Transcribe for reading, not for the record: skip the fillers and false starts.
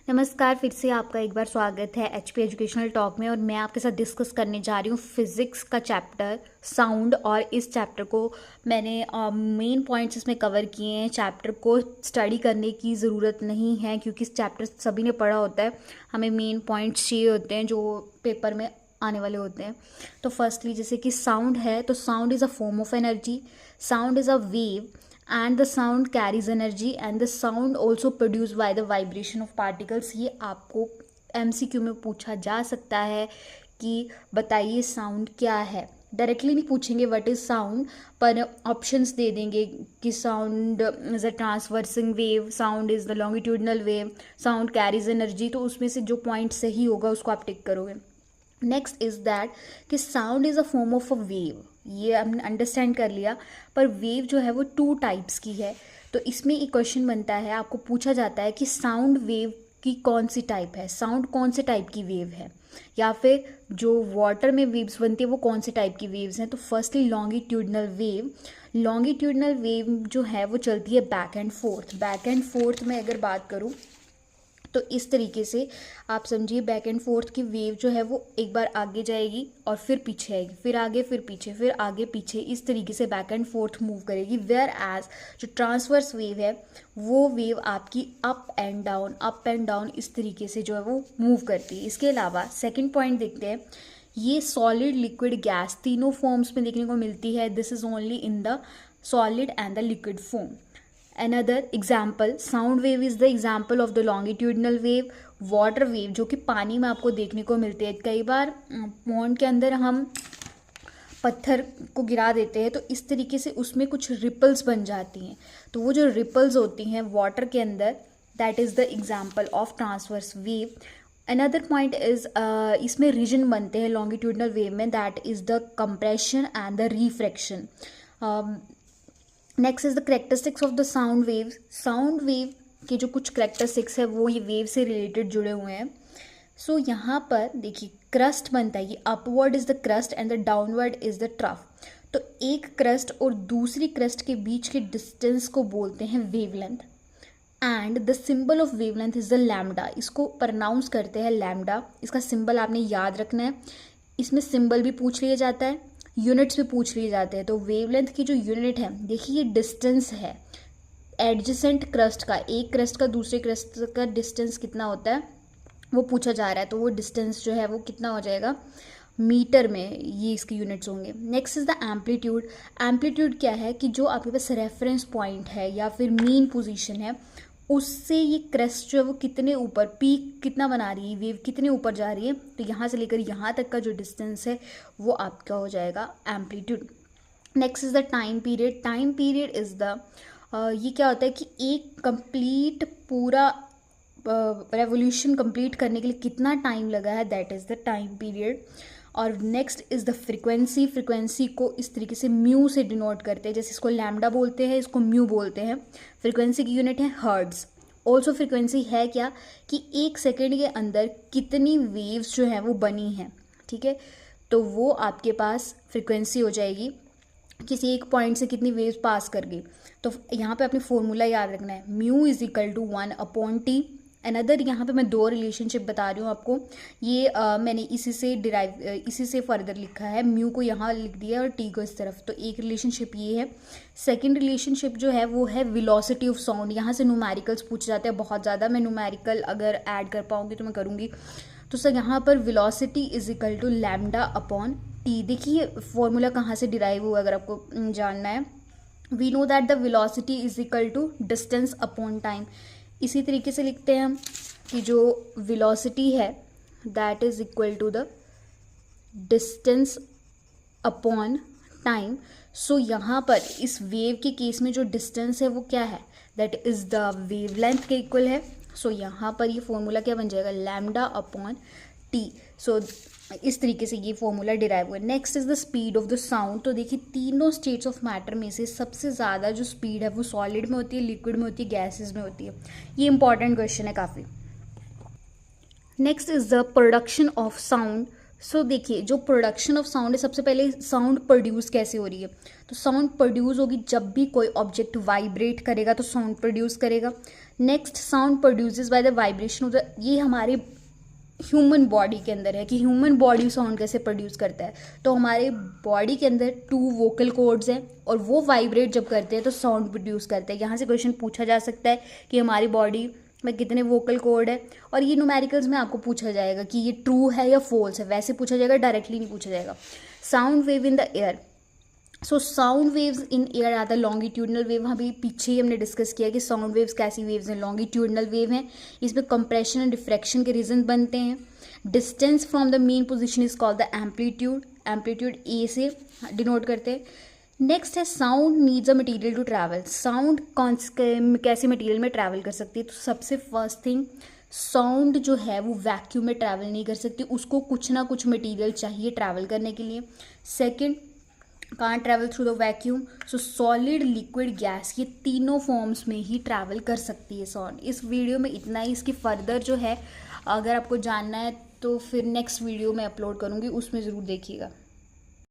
नमस्कार, फिर से आपका एक बार स्वागत है एचपी एजुकेशनल टॉक में। और मैं आपके साथ डिस्कस करने जा रही हूँ फिज़िक्स का चैप्टर साउंड। और इस चैप्टर को मैंने मेन पॉइंट्स इसमें कवर किए हैं। चैप्टर को स्टडी करने की ज़रूरत नहीं है क्योंकि इस चैप्टर सभी ने पढ़ा होता है। हमें मेन पॉइंट्स चाहिए होते हैं जो पेपर में आने वाले होते हैं। तो फर्स्टली जैसे कि साउंड है, तो sound is a form of energy, sound is a wave and the sound carries energy and the sound also produced by the vibration of particles। ये आपको MCQ में पूछा जा सकता है कि बताइए साउंड क्या है। डायरेक्टली नहीं पूछेंगे व्हाट इज साउंड, पर ऑप्शंस दे देंगे कि sound is a transversing wave, sound is the longitudinal wave, sound carries energy. तो उसमें से जो पॉइंट सही होगा उसको आप टिक करोगे। नेक्स्ट इज दैट कि sound is a form of a wave, ये हमने अंडरस्टैंड कर लिया। पर वेव जो है वो 2 टाइप्स की है। तो इसमें एक क्वेश्चन बनता है, आपको पूछा जाता है कि साउंड वेव की कौन सी टाइप है, साउंड कौन से टाइप की वेव है, या फिर जो वाटर में वेव्स बनती है वो कौन से टाइप की वेव्स हैं। तो firstly longitudinal wave. Longitudinal wave जो है वो चलती है back and fourth. Back and fourth में अगर बात करूँ तो इस तरीके से आप समझिए, बैक एंड फोर्थ की वेव जो है वो एक बार आगे जाएगी और फिर पीछे आएगी, फिर आगे फिर पीछे, फिर आगे पीछे, इस तरीके से बैक एंड फोर्थ मूव करेगी। वेयर एज जो ट्रांसवर्स वेव है वो वेव आपकी अप एंड डाउन इस तरीके से जो है वो मूव करती है। इसके अलावा सेकेंड पॉइंट देखते हैं, ये सॉलिड लिक्विड गैस तीनों फॉर्म्स में देखने को मिलती है। This is only in the solid and the liquid form. Another example, sound wave is the example of the longitudinal wave। Water wave जो कि पानी में आपको देखने को मिलती है। कई बार पॉन्ड के अंदर हम पत्थर को गिरा देते हैं तो इस तरीके से उसमें कुछ रिपल्स बन जाती हैं। तो वो जो रिपल्स होती हैं वाटर के अंदर, that is the example of transverse wave. Another point is इसमें रीजन बनते हैं लॉन्गिट्यूडनल वेव में, that is the compression and the refraction. Next is the characteristics of the sound wave. Sound wave के जो कुछ characteristics है वो ये वेव से रिलेटेड जुड़े हुए हैं। सो यहाँ पर देखिए क्रस्ट बनता है, ये upward is the crust and the downward is the trough. तो एक क्रस्ट और दूसरी क्रस्ट के बीच के डिस्टेंस को बोलते हैं wavelength. And the symbol of wavelength is the lambda. इसको प्रोनाउंस करते हैं लैम्डा। इसका सिंबल आपने याद रखना है। इसमें सिंबल भी पूछ लिया जाता है, यूनिट्स भी पूछ लिए जाते हैं। तो वेवलेंथ की जो यूनिट है, देखिए ये डिस्टेंस है एडजेसेंट क्रस्ट का, एक क्रस्ट का दूसरे क्रस्ट का डिस्टेंस कितना होता है वो पूछा जा रहा है। तो वो डिस्टेंस जो है वो कितना हो जाएगा, मीटर में ये इसके यूनिट्स होंगे। Next is the amplitude. Amplitude क्या है कि जो आपके पास रेफरेंस पॉइंट है या फिर मीन पोजीशन है, उससे ये क्रेस्ट जो है वो कितने ऊपर, पीक कितना बना रही है, वेव कितने ऊपर जा रही है। तो यहाँ से लेकर यहाँ तक का जो डिस्टेंस है वो आपका हो जाएगा amplitude. Next is the time period. Time period is the ये क्या होता है कि एक कंप्लीट पूरा रेवोल्यूशन कंप्लीट करने के लिए कितना टाइम लगा है, that is the time period. और next is the frequency. Frequency को इस तरीके से म्यू से डिनोट करते हैं, जैसे इसको लैम्डा बोलते हैं, इसको म्यू बोलते हैं। फ्रीक्वेंसी की यूनिट है हर्ट्ज। ऑल्सो फ्रीक्वेंसी है क्या कि एक सेकेंड के अंदर कितनी वेव्स जो हैं वो बनी हैं, ठीक है। तो वो आपके पास फ्रीक्वेंसी हो जाएगी, किसी एक पॉइंट से कितनी वेव्स पास कर गई। तो यहाँ पे अपनी फॉर्मूला याद रखना है, mu is equal to 1/t। Another यहाँ पे मैं 2 रिलेशनशिप बता रही हूँ आपको, ये मैंने इसी से फर्दर लिखा है। म्यू को यहाँ लिख दिया और टी को इस तरफ। तो एक रिलेशनशिप ये है। सेकंड रिलेशनशिप जो है वो है वेलोसिटी ऑफ साउंड। यहाँ से न्यूमेरिकल्स पूछे जाते हैं बहुत ज़्यादा। मैं न्यूमेरिकल अगर ऐड कर पाऊँगी तो मैं करूँगी। तो सर यहाँ पर velocity is equal to lambda upon T. देखिए फॉर्मूला कहाँ से डिराइव हुआ अगर आपको जानना है। We know that the velocity is equal to distance upon time. इसी तरीके से लिखते हैं हम कि जो वेलोसिटी है that is equal to the distance upon time. So यहाँ पर इस वेव के केस में जो डिस्टेंस है वो क्या है, दैट इज द वेवलेंथ के इक्वल है। सो यहाँ पर ये फॉर्मूला क्या बन जाएगा, लैम्डा अपॉन टी। सो इस तरीके से ये फॉर्मूला डिराइव हुआ। Next is the speed of the sound. तो देखिए तीनों स्टेट्स ऑफ मैटर में से सबसे ज़्यादा जो स्पीड है वो सॉलिड में होती है, लिक्विड में होती है, गैसेज में होती है। ये इंपॉर्टेंट क्वेश्चन है काफ़ी। Next is the production of sound. So देखिए, जो प्रोडक्शन ऑफ साउंड है, सबसे पहले साउंड प्रोड्यूस कैसे हो रही है। तो साउंड प्रोड्यूस होगी जब भी कोई ऑब्जेक्ट वाइब्रेट करेगा तो साउंड प्रोड्यूस करेगा। Next, sound produces by the vibration of the, ये हमारे ह्यूमन बॉडी के अंदर है कि ह्यूमन बॉडी साउंड कैसे प्रोड्यूस करता है। तो हमारे बॉडी के अंदर 2 वोकल कॉर्ड्स हैं और वो वाइब्रेट जब करते हैं तो साउंड प्रोड्यूस करते हैं। यहाँ से क्वेश्चन पूछा जा सकता है कि हमारी बॉडी में कितने वोकल कॉर्ड है, और ये न्यूमेरिकल्स में आपको पूछा जाएगा कि ये ट्रू है या फॉल्स है, वैसे पूछा जाएगा, डायरेक्टली नहीं पूछा जाएगा। Sound wave in the air, so sound waves in air are the longitudinal wave. अभी पीछे ही हमने डिस्कस किया कि साउंड वेव्स कैसी वेव्स हैं, लॉन्गिट्यूडनल वेव हैं। इसमें कंप्रेशन एंड डिफ्रैक्शन के रीजन बनते हैं। Distance from the mean position is called the amplitude, amplitude A से डिनोट करते हैं। नेक्स्ट है sound needs a material to travel, sound कैसे मटेरियल में ट्रैवल कर सकती है। तो सबसे फर्स्ट थिंग, साउंड जो है वो वैक्यूम में ट्रैवल नहीं कर सकती, उसको कुछ ना कुछ मटेरियल चाहिए ट्रैवल करने के लिए। Second, can't travel through the vacuum, so solid, liquid, gas, ये तीनों फॉर्म्स में ही ट्रैवल कर सकती है साउंड। इस वीडियो में इतना ही। इसकी फर्दर जो है अगर आपको जानना है तो फिर नेक्स्ट वीडियो में अपलोड करूँगी, उसमें ज़रूर देखिएगा।